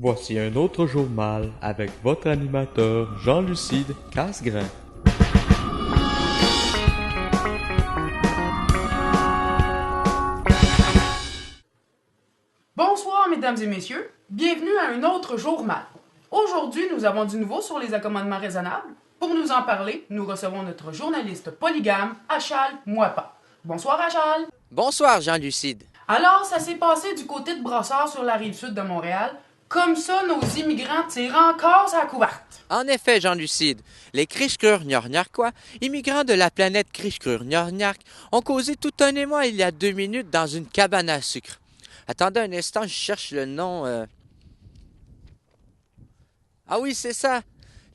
Voici un autre journal avec votre animateur Jean-Lucide Casgrain. Bonsoir mesdames et messieurs, bienvenue à un autre journal. Aujourd'hui, nous avons du nouveau sur les accommodements raisonnables. Pour nous en parler, nous recevons notre journaliste polygame, Achal Mwapa. Bonsoir Achal. Bonsoir Jean-Lucide. Alors, ça s'est passé du côté de Brossard sur la rive sud de Montréal. Comme ça, nos immigrants tirent encore sa couverte. En effet, Jean-Lucide, les Crishkrur-Niorniarquois, immigrants de la planète Crishkrur-Niorniark, ont causé tout un émoi il y a 2 minutes dans une cabane à sucre. Attendez un instant, je cherche le nom. Ah oui, c'est ça,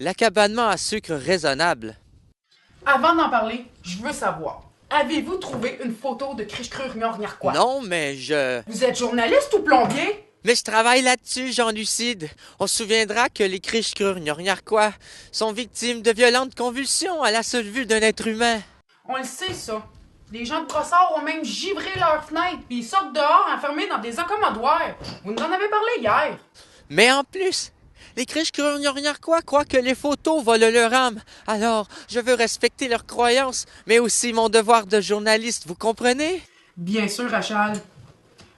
l'accabanement à sucre raisonnable. Avant d'en parler, je veux savoir, avez-vous trouvé une photo de Crishkrur-Niorniarquois? Non, mais Vous êtes journaliste ou plombier? Mais je travaille là-dessus, Jean-Lucide. On se souviendra que les Crishkrur-Niorniarquois sont victimes de violentes convulsions à la seule vue d'un être humain. On le sait, ça. Les gens de Brossard ont même givré leurs fenêtres, puis ils sortent dehors enfermés dans des accommodoirs. Vous nous en avez parlé hier. Mais en plus, les Crishkrur-Niorniarquois croient que les photos volent leur âme. Alors, je veux respecter leurs croyances, mais aussi mon devoir de journaliste, vous comprenez? Bien sûr, Achal.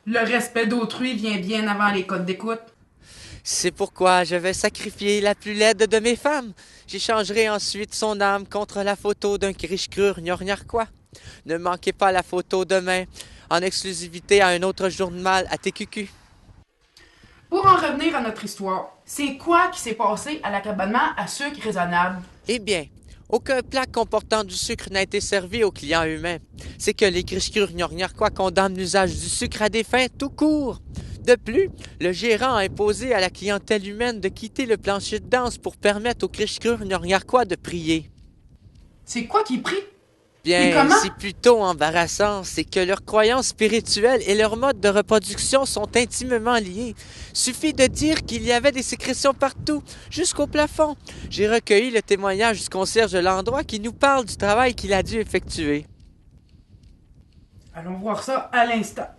Le respect d'autrui vient bien avant les codes d'écoute. C'est pourquoi je vais sacrifier la plus laide de mes femmes. J'échangerai ensuite son âme contre la photo d'un Crishkrur-Niorniarquois. Ne manquez pas la photo demain, en exclusivité à un autre journal à TQQ. Pour en revenir à notre histoire, c'est quoi qui s'est passé à l'accabanement à sucre raisonnable? Eh bien, aucun plat comportant du sucre n'a été servi aux clients humains. C'est que les Crishkrur-Niorniarquois condamnent l'usage du sucre à des fins tout court. De plus, le gérant a imposé à la clientèle humaine de quitter le plancher de danse pour permettre aux Crishkrur-Niorniarquois de prier. C'est quoi qui prie? Et Bien, comment? c'est plutôt embarrassant, c'est que leurs croyances spirituelles et leur mode de reproduction sont intimement liés. Suffit de dire qu'il y avait des sécrétions partout, jusqu'au plafond. J'ai recueilli le témoignage du concierge de l'endroit qui nous parle du travail qu'il a dû effectuer. Allons voir ça à l'instant.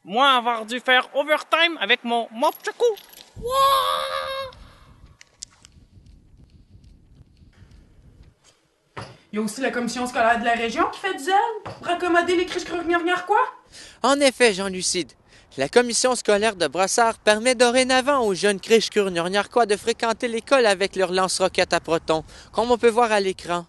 Moi, avoir dû faire overtime avec mon Mopchaku. Il y a aussi la commission scolaire de la région qui fait du zèle pour accommoder les Crishkrur-Niorniarquois. En effet, Jean-Lucide, la commission scolaire de Brossard permet dorénavant aux jeunes Crishkrur-Niorniarquois de fréquenter l'école avec leur lance-roquettes à protons, comme on peut voir à l'écran.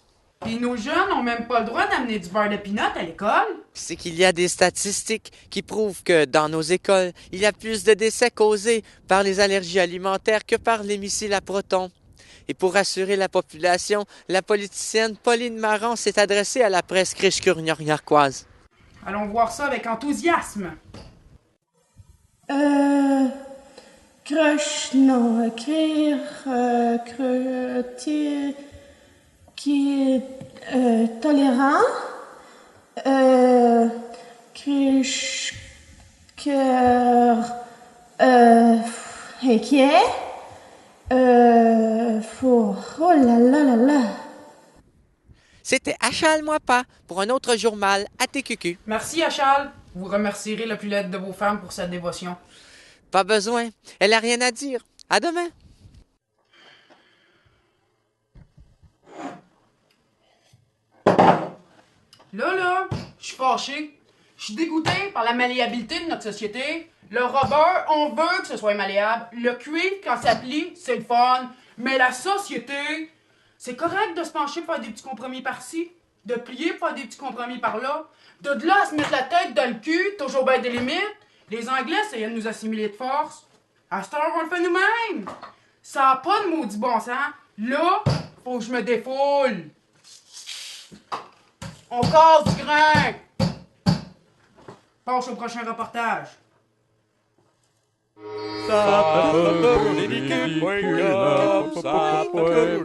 Et nos jeunes n'ont même pas le droit d'amener du beurre de pinot à l'école. C'est qu'il y a des statistiques qui prouvent que dans nos écoles, il y a plus de décès causés par les allergies alimentaires que par les missiles à protons. Et pour rassurer la population, la politicienne Pauline Marant s'est adressée à la presse Crishkrur-Niorniarquoise. Allons voir ça avec enthousiasme. Crush, non, écrire, qui est tolérant, crush, cœur, inquiet, oh là là là là. C'était Achal Mwapa pour un autre journal à TQQ. Merci, Achal. Vous remercierez la plus laide de vos femmes pour sa dévotion. Pas besoin, elle a rien à dire. À demain. Là, je suis fâché. Je suis dégoûté par la malléabilité de notre société. Le rubber, on veut que ce soit malléable. Le cuivre, quand ça plie, c'est le fun. Mais la société, c'est correct de se pencher pour faire des petits compromis par-ci, de plier pour faire des petits compromis par-là, de là à se mettre la tête dans le cul, toujours bien des limites. Les Anglais essayaient de nous assimiler de force. À cette heure, on le fait nous-mêmes. Ça a pas de maudit bon sens. Là, faut que je me défoule. On casse du grain! Passe au prochain reportage. Ça peut